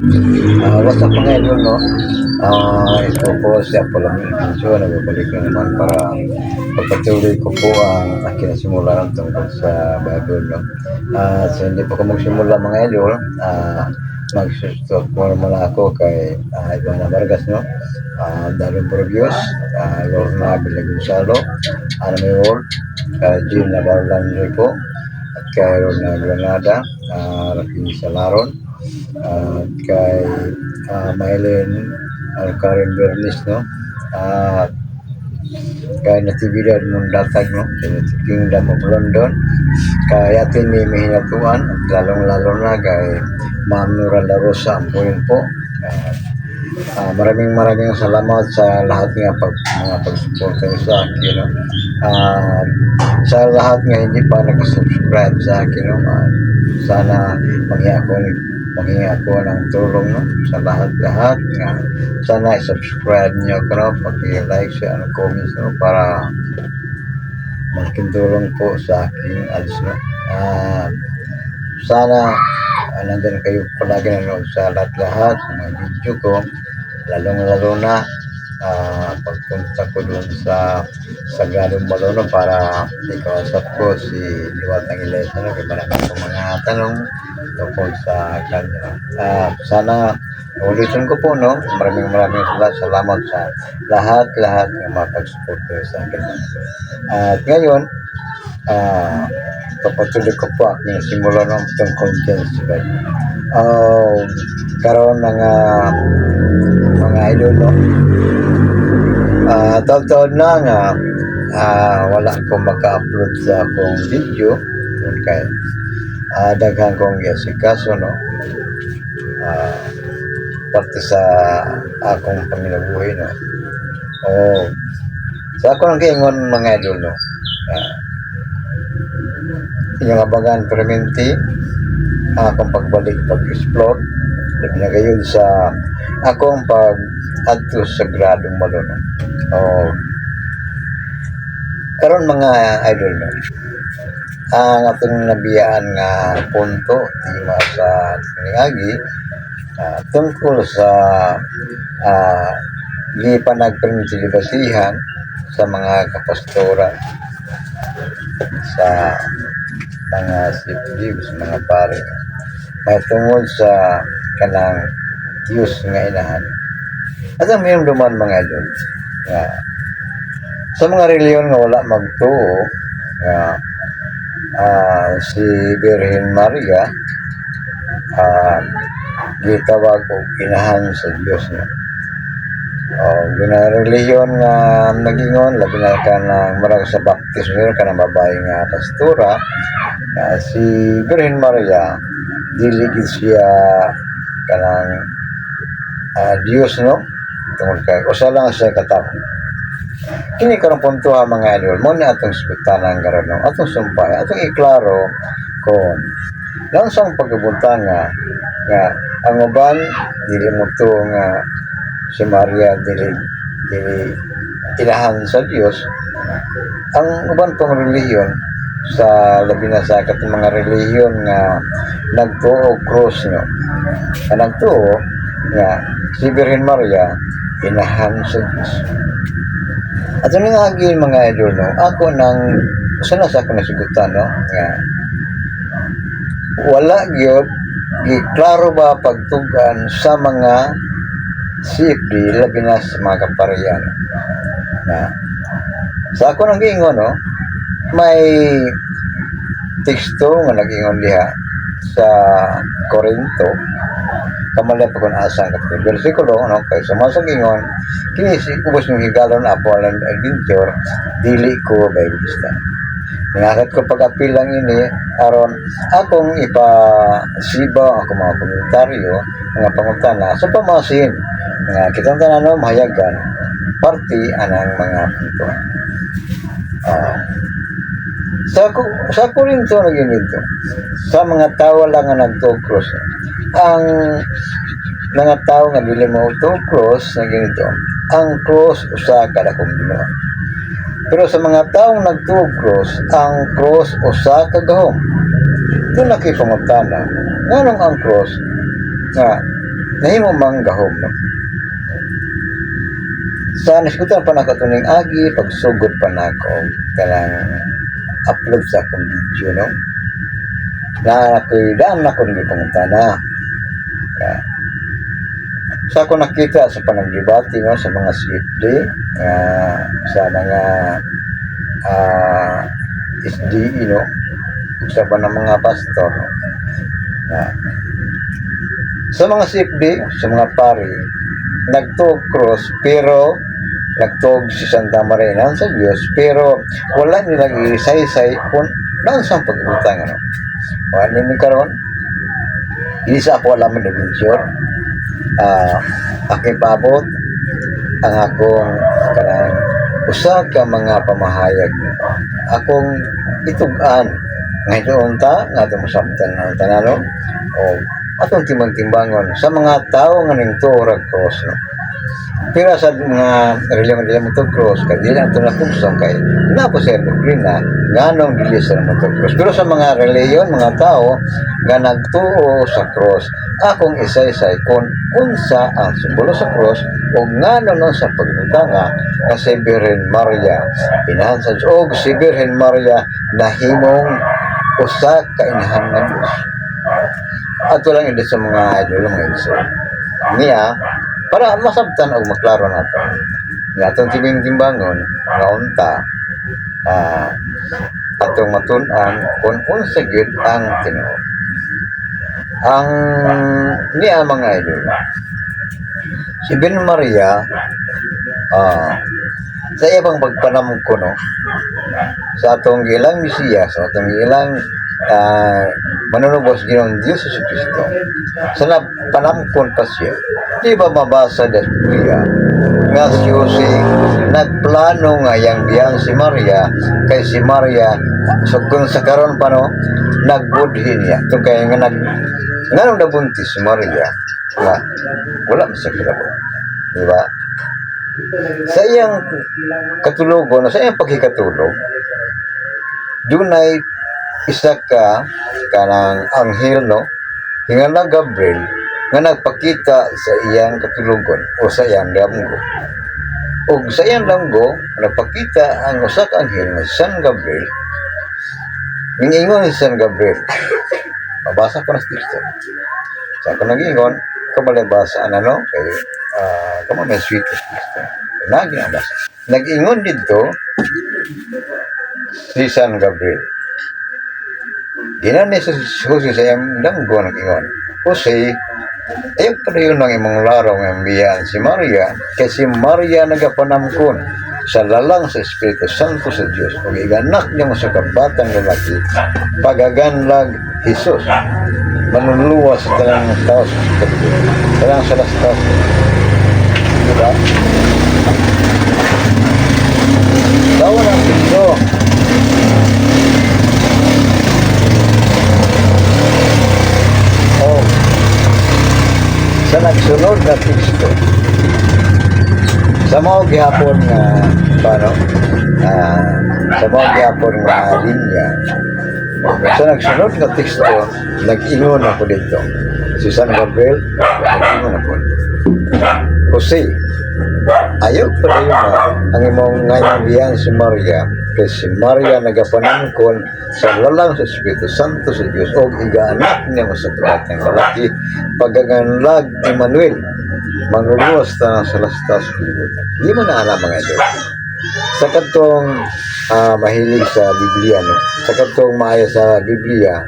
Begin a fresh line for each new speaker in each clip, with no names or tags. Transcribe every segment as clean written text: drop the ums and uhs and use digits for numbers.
What's up mga idol, no? Ito po si Apollo Mincho, nagbabalik na naman para pagpatuloy ko po ang aking nasimulan tungkol sa Bible, no? So hindi pa ko magsimula mga idol, mag-start muna ako kay Ivana Vargas, no? Darren Burgos, Lorna Bilagusalo, Ana May Ward, Jean Navarlan po, at kay Rona Granada, Rafi Salaron, kay Mylene Karen Bernis, no? At kay Natividad Mundatag, no? Sa Kingdom of London, kay atin ni Mihinatuan, at lalong-lalo na kay Ma'am Nuranda Rosa ang po. Maraming salamat sa lahat nga mga pagsuporta niyo sa akin, no? Sa lahat nga hindi pa nag-subscribe sa akin, no? Sana maghingi ako ng tulong, no? Sa lahat nga sana i-subscribe niyo ako, no? Pag-like, share, and comments, no? Para malaking tulong po sa aking ads, no? Sana nandyan kayo palagi nanood sa lahat ng mga video ko, lalong-lalo na pagpunta ko doon sa Sagradong Balono para ikausap ko si Liwatang Ilesa, no? Kaya marami akong mga tanong tungkol sa kanya. Sana ulitin ko po, no? Maraming salamat sa lahat ng mga pag-support sa akin. At ngayon, papatuloy ko po aking simula ng itong content. Karoon ng mga idol, no? Taon-taon na nga wala akong maka-upload sa akong video kaya daghan kong yasikaso, no? Parte sa akong panginabuhi, no? Sa ako ng kaingon mga idol, no? Inyong abangan permanente akong pagbalik pag-explore labi na gayon sa akong pag-adto sa Sagradong Balono. Karon mga idol, no? Ang atong nabiyaan nga punto tima sa ningagi tungkol sa gipanagprinsilibasihan sa mga kapastora, sa mga sipdiws, mga pare, may tungkol sa kanang Diyos nga inahan. At ang mayroong duman mga idol nga sa mga reliyon nga wala magtuo nga si Birhen Maria gitawag og inahan sa Diyos, no? Gina reliyon nga nagingon labi na ka ng marag sa baptismo ka ng babae nga pastora, si Birhen Maria dili gid siya kanang Diyos, no? Tungod kay usa lang siya katawo. Kini karong punto ha mga idol, mo ni atong suktanan karon, no? Atong sumpay, atong iklaro kung lang sang pagkabunta nga ang uban dili mo to nga si Maria dili ilahan sa Dios. Ang uban pang reliyon sa labi na sa katong mga reliyon nga nagtuo cross, no? Nagtuo nga si Birhen Maria inahan sa Diyos. At ano nga mga idol, no? Ako nang sana sa ako nasigutan, no? Nga wala gyud giklaro ba pagtugan sa mga CFD labi na sa mga kaparian. Sa ako nang giingon, no? May teksto nga nag-ingon diha sa Corinto kamali pa kung asang kapitol versikulo, no? Kay sa mga gingon kini si kubos ng higalon na Apollo Adventure dili ko Biblista. Nangakit ko pag-apil lang ini aron akong ipasiba ako mga komentaryo mga pangutana sa pamasin nga kitang tanan, no? Mahayagan party anang mga punto. Sa Corinto na ginito, sa mga tao lang nga nagtukros, ang mga tao nga dili mo tukros na ginito, ang cross usa kada kong Ginoo. Pero sa mga taong nagtukros, ang cross usa ka gahom. Doon nakipangutana, nganong ang cross nga nahimo mang gahom, no? Sa nasikutan pa na ko tuning agi, pagsugod pa na ko kanang upload sa akong video, no? Na ako'y daan na ko naging pangutana. Sa ako nakita sa panagdebate, no, sa mga CFD, sa mga SDE, no, sa ba ng mga pastor, no? Sa mga CFD, sa mga pari, nagtuog cross, pero nagtuog si Santa Maria sa Diyos, pero wala nilang isaysay kung nang saan pag-utang, ano. Wala nini karon, hindi sa ako alam na bensyon, aking paabot ang akong kanang usa ka mga pamahayag, akong itugan ngayon ta nga itong masabtan ng tanano o atong timbang-timbangon sa mga tao nga ning tuorag cross, no? Pero sa mga reliyon mo to cross, kaya dili ang tunapugsong kay na po sa doktrina nganong dili sa mo to cross. Pero sa mga reliyon, mga tao nga nagtuo sa cross, akong isaysay kung unsa ang simbolo sa cross o ngano nun sa pagmutanga na si Virgen Maria inahan sa Diyos, o si Virgen Maria nahimong usa ka inahan ng Diyos. Ato lang ito sa mga idol, mga iso niya, para masabtan o maklaro nato nga atong timbangon nga unta atong matun-an kung unsa gyud ang Ginoo. Ang niya mga idol, si Virgen Maria sa iyang pagpanamko, no, sa atong ilang misiya, sa atong ilang manunubos Ginoong Diyos sa Kristo, sa panamkon pa siya, di ba mabasa sa Biblia nga si Jose nagplano nga yang biyan si Maria, kay si Maria so kung sa karon pa, no, nagbudhi niya ito kaya nga nganong nabuntis si Maria nga wala man siya kilabot, di ba? Sa iyang katulogon, sa iyang pagkikatulog, dunay isa ka kanang anghel, no, hingala Gabriel nga nagpakita sa iyang katulugon o sa iyang damgo. O sa iyang damgo nagpakita ang usa ka anghel nga San Gabriel. Mingingon si San Gabriel, mabasa ko na sa teksto. Sa ako nag-ingon, kamalibasa ano, kay may sweet sa teksto. Nag-inabasa. Nag-ingon dito si San Gabriel. Ginani sa Jose sa iyang damgo nag-ingon, Jose, ayaw pa rin ng imong laraw ng biyaan si Maria, kasi Maria nagapanamkon sa lalang sa Espiritu Santo sa Diyos. Kung iganak niya mo sa kabatang lalaki, pagaganlag Jesus, manunluwa sa talang tao sa kapitid. Talang sa las tao. Diba? Tawa ng Kristo. Sa nagsunod na teksto sa mga gihapon nga sa mga gihapon nga linya, sa nagsunod na teksto nag-ingon ako dito si San Gabriel, nag-ingon ako, Jose, ayaw pa rin ang imong ngayon biyan si Maria, kasi si Maria nagapanamkon sa lalang sa Espiritu Santo sa Diyos o igaanak niya mo sa kabatang lalaki, pagaganlag Emmanuel, manluluwas ta sa lastas kalibutan. Hindi mo na alam mga ito. Sa katong mahilig sa Biblia, no? Sa katong maaya sa Biblia,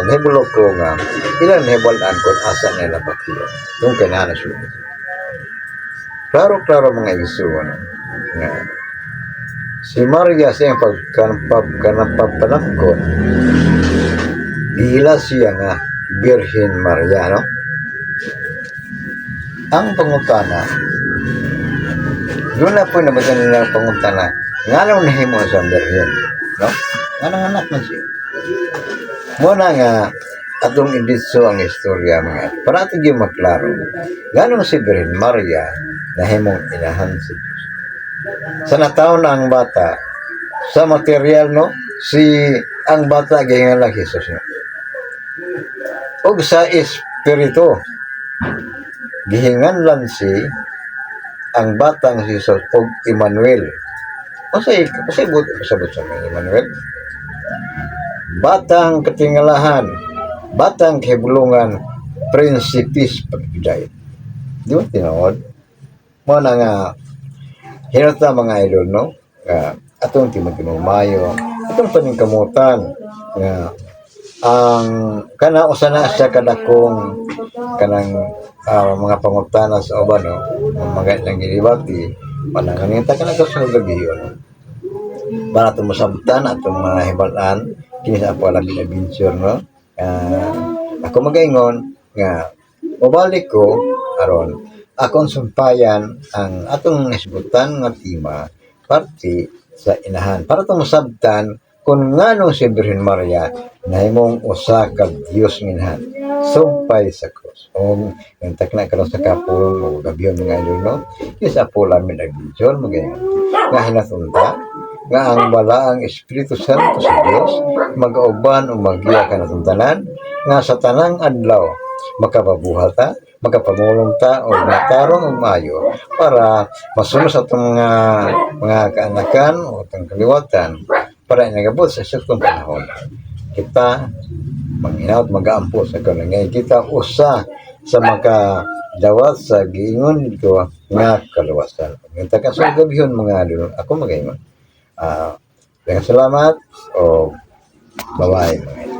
nahibulok ko nga ilang nahibulan kung asa niya napatiyo itong kinanasyon. Klaro-klaro mga iso, no? Nga si Maria sa iyang pagkanapagpanamkon, gila siya nga Virgen Maria, no? Ang pangutana, doon na po nabatan nila ang pangutana, nga nang nahimo sa Virgen, no? Nga nang anak na siya. Muna nga, atong inditso ang istorya mga, para ating yung maklaro, nga nang si Virgen Maria, nahimong inahan sa Diyos. Sa nataon na ang bata, sa material, no, ang bata ganyan lang Jesus, no. O sa espiritu, gihinganlan si ang batang si Jesus og Emmanuel. Pasabot sa Emmanuel. Batang katingalahan, batang kahibulungan, prinsipis pagkiday. Di ba tinawad? Mo na nga, hinata mga idol, no? Atong timaginumayo, atong paningkamutan, nga, ang kana usana siya kadakong kanang mga pangutana sa uban, no? Ang mga nang gilibati, pananganita ka na sa gabi, no? Para itong masabtan at itong mga hibalaan, kini sa ako labi na binsure, no? Ako magaingon, nga, mabalik ko, aron, akong sumpayan ang atong nasbutan nga tema, parte sa inahan. Para itong masabtan, kung nganong si Virgin Maria, nahimong usa ka Diyos minhan, sumpay sa krus. O, yung takna ka sa kapulong, o gabiyon mga idol, no? Kini sa ako labi na binsure, magaingon. Nga hinasunta, nga ang balaang Espiritu Santo sa Dios magauban o magiya ka na tanan nga sa tanang adlaw makapabuhat ta, makapamulong ta o matarong og maayo para masunod sa itong mga kaanakan o itong kaliwatan para inagabot sa sitong panahon. Kita manghinaut magaampo sa kanang kita usa sa dawat sa giingon dito nga kaluwasan. Ngita ka sa gabihon mga idol, ako magaingon. Salamat o bye-bye.